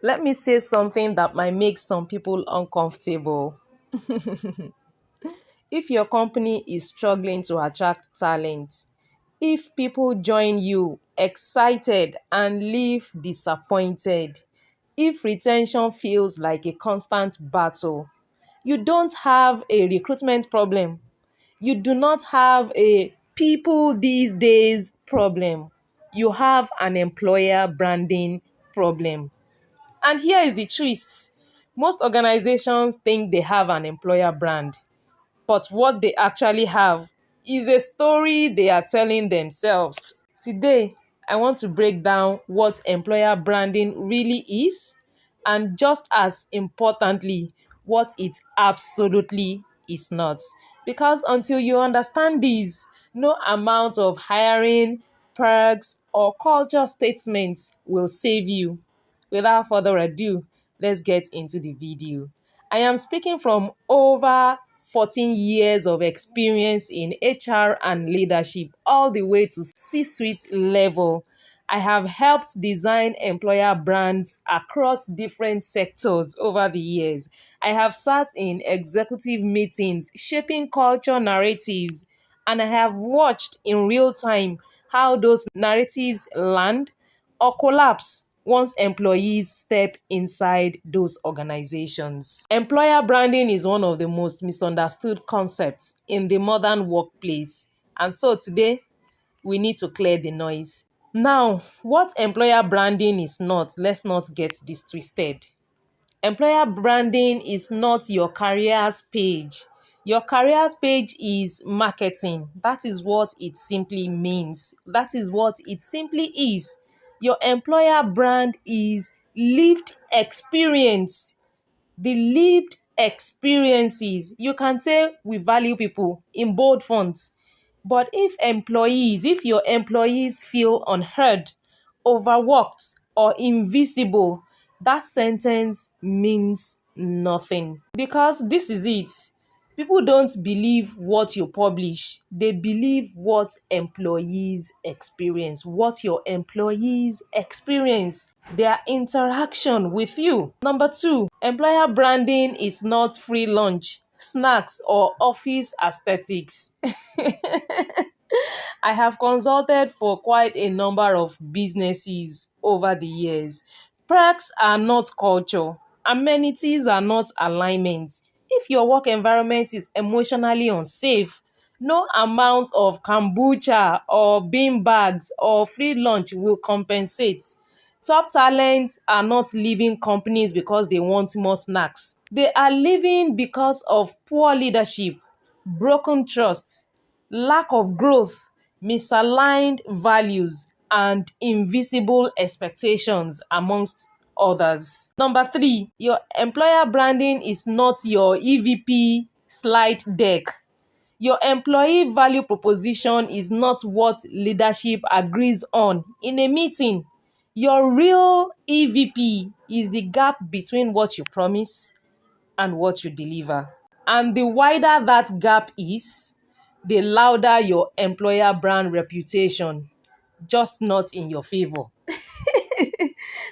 Let me say something that might make some people uncomfortable. If your company is struggling to attract talent, if people join you excited and leave disappointed, if retention feels like a constant battle, you don't have a recruitment problem. You do not have a people these days problem. You have an employer branding problem. And here is the twist. Most organizations think they have an employer brand, but what they actually have is a story they are telling themselves. Today, I want to break down what employer branding really is, and just as importantly, what it absolutely is not. Because until you understand these, no amount of hiring, perks, or culture statements will save you. Without further ado, let's get into the video. I am speaking from over 14 years of experience in HR and leadership, all the way to C-suite level. I have helped design employer brands across different sectors over the years. I have sat in executive meetings, shaping culture narratives, and I have watched in real time how those narratives land or collapse once employees step inside those organizations. Employer branding is one of the most misunderstood concepts in the modern workplace. And so today, we need to clear the noise. Now, what employer branding is not, let's not get this twisted. Employer branding is not your careers page. Your careers page is marketing. That is what it simply means. That is what it simply is. Your employer brand is lived experience. The lived experiences. You can say we value people in bold fonts. But if your employees feel unheard, overworked, or invisible, that sentence means nothing. Because this is it. People don't believe what you publish. They believe what employees experience, what your employees experience, their interaction with you. Number two, employer branding is not free lunch, snacks, or office aesthetics. I have consulted for quite a number of businesses over the years. Perks are not culture, amenities are not alignment. If your work environment is emotionally unsafe, no amount of kombucha or bean bags or free lunch will compensate. Top talents are not leaving companies because they want more snacks. They are leaving because of poor leadership, broken trust, lack of growth, misaligned values, and invisible expectations, amongst others. Number three, your employer branding is not your EVP slide deck. Your employee value proposition is not what leadership agrees on in a meeting. Your real EVP is the gap between what you promise and what you deliver. And the wider that gap is, the louder your employer brand reputation, just not in your favor.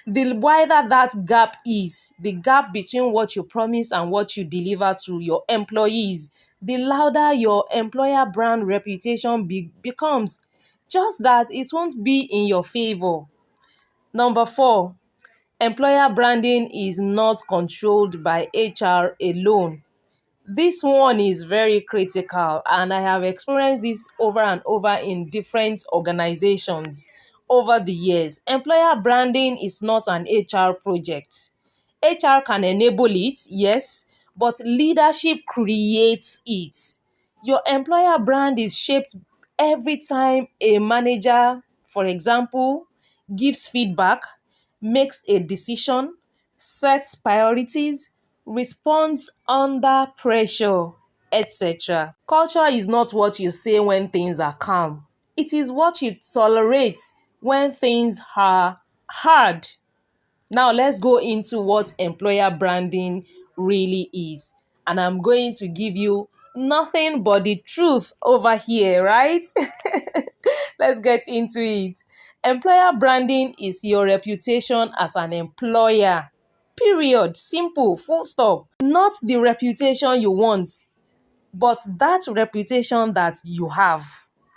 The wider that gap is, the gap between what you promise and what you deliver to your employees, the louder your employer brand reputation becomes. Just that it won't be in your favor. Number four, employer branding is not controlled by HR alone. This one is very critical, and I have experienced this over and over in different organizations over the years. Employer branding is not an HR project. HR can enable it, yes, but leadership creates it. Your employer brand is shaped every time a manager, for example, gives feedback, makes a decision, sets priorities, responds under pressure, etc. Culture is not what you say when things are calm. It is what you tolerate when things are hard. Now let's go into what employer branding really is. And I'm going to give you nothing but the truth over here, right? Let's get into it. Employer branding is your reputation as an employer. Period. Simple. Full stop. Not the reputation you want, but that reputation that you have.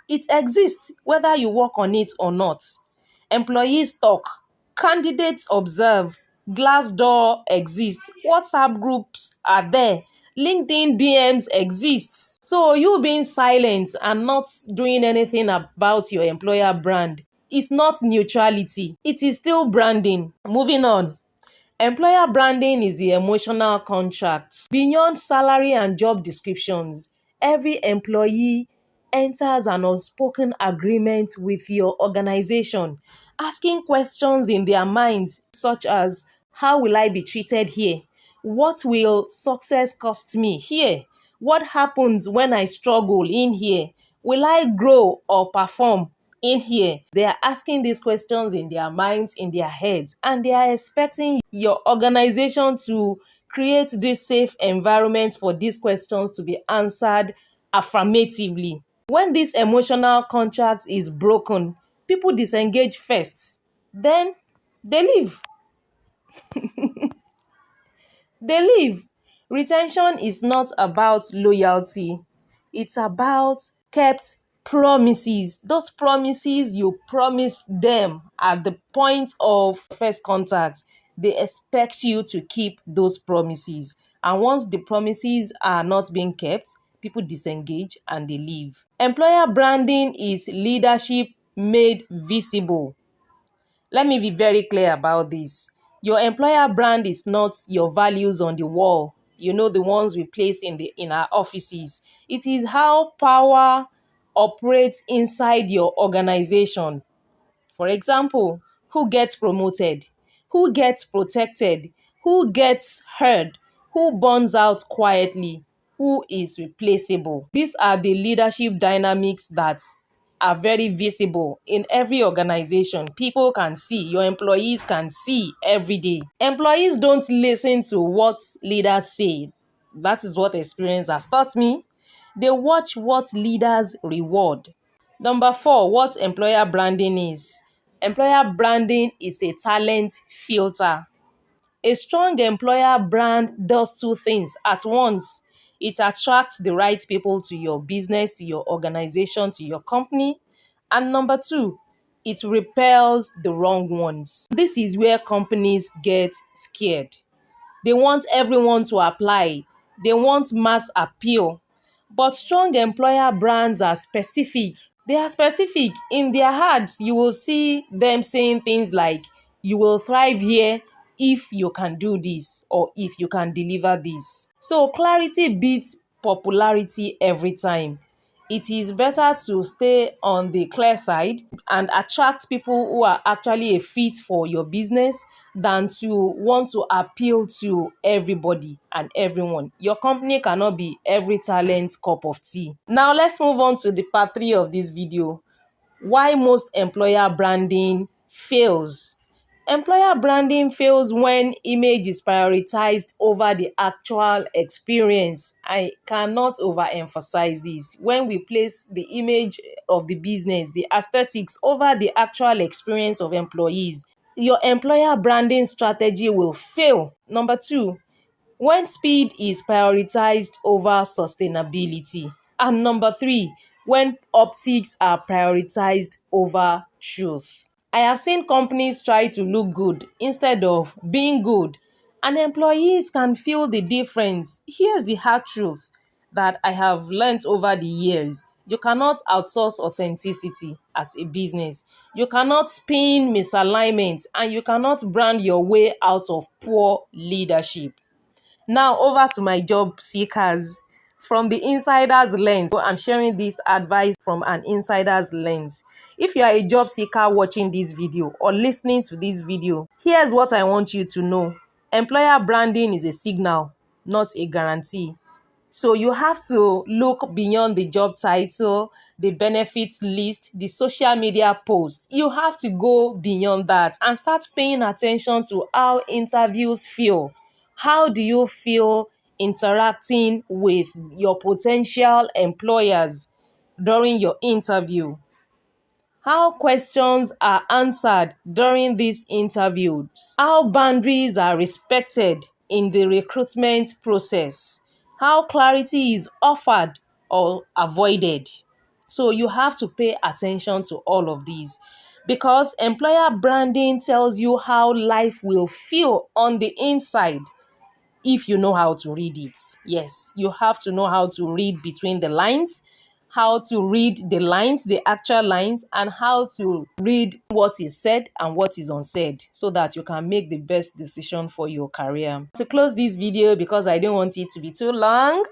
It exists whether you work on it or not. Employees talk, candidates observe, Glassdoor exists, WhatsApp groups are there, LinkedIn DMs exists. So you being silent and not doing anything about your employer brand is not neutrality. It is still branding. Moving on. Employer branding is the emotional contract. Beyond salary and job descriptions, every employee enters an unspoken agreement with your organization, asking questions in their minds such as, how will I be treated here? What will success cost me here? What happens when I struggle in here? Will I grow or perform in here? They are asking these questions in their minds, in their heads, and they are expecting your organization to create this safe environment for these questions to be answered affirmatively. When this emotional contract is broken, people disengage first, then they leave. They leave. Retention is not about loyalty. It's about kept promises. Those promises you promised them at the point of first contact, they expect you to keep those promises. And once the promises are not being kept, people disengage and they leave. Employer branding is leadership made visible. Let me be very clear about this. Your employer brand is not your values on the wall. You know, the ones we place in our offices. It is how power operates inside your organization. For example, who gets promoted? Who gets protected? Who gets heard? Who burns out quietly? Who is replaceable? These are the leadership dynamics that are very visible in every organization. People can see, your employees can see every day. Employees don't listen to what leaders say. That is what experience has taught me. They watch what leaders reward. Number 4, what employer branding is. Employer branding is a talent filter. A strong employer brand does two things at once. It attracts the right people to your business, to your organization, to your company. And number 2, it repels the wrong ones. This is where companies get scared. They want everyone to apply. They want mass appeal. But strong employer brands are specific. They are specific. In their ads, you will see them saying things like, you will thrive here if you can do this or if you can deliver this. So clarity beats popularity every time. It is better to stay on the clear side and attract people who are actually a fit for your business than to want to appeal to everybody and everyone. Your company cannot be every talent's cup of tea. Now let's move on to the part 3 of this video. Why most employer branding fails. Employer branding fails when image is prioritized over the actual experience. I cannot overemphasize this. When we place the image of the business, the aesthetics over the actual experience of employees, your employer branding strategy will fail. Number 2, when speed is prioritized over sustainability. And number 3, when optics are prioritized over truth. I have seen companies try to look good instead of being good, and employees can feel the difference. Here's the hard truth that I have learned over the years. You cannot outsource authenticity as a business. You cannot spin misalignment, and you cannot brand your way out of poor leadership. Now over to my job seekers. From the insider's lens, I'm sharing this advice from an insider's lens. If you are a job seeker watching this video or listening to this video, here's what I want you to know. Employer branding is a signal, not a guarantee. So you have to look beyond the job title, the benefits list, the social media post. You have to go beyond that and start paying attention to how interviews feel. How do you feel interacting with your potential employers during your interview? how questions are answered during these interviews, how boundaries are respected in the recruitment process, how clarity is offered or avoided. So you have to pay attention to all of these because employer branding tells you how life will feel on the inside if you know how to read it. Yes, you have to know how to read between the lines, how to read the lines, the actual lines, and how to read what is said and what is unsaid so that you can make the best decision for your career. To close this video, because I don't want it to be too long,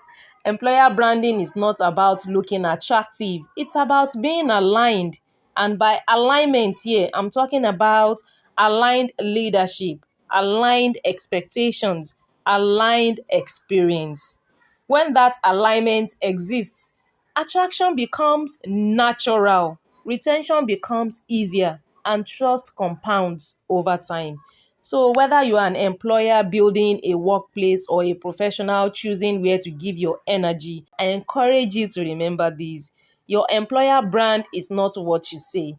employer branding is not about looking attractive. It's about being aligned. And by alignment here, I'm talking about aligned leadership, aligned expectations, aligned experience. When that alignment exists, attraction becomes natural, retention becomes easier, and trust compounds over time. So whether you are an employer building a workplace or a professional choosing where to give your energy, I encourage you to remember this. Your employer brand is not what you say.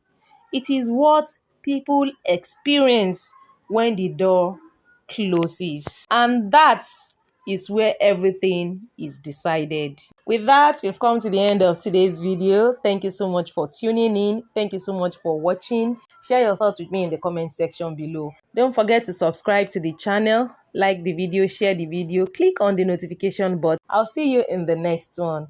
It is what people experience when the door closes. And that is where everything is decided. With that, we've come to the end of today's video. Thank you so much for tuning in. Thank you so much for watching. Share your thoughts with me in the comment section below. Don't forget to subscribe to the channel, like the video, share the video, click on the notification button. I'll see you in the next one.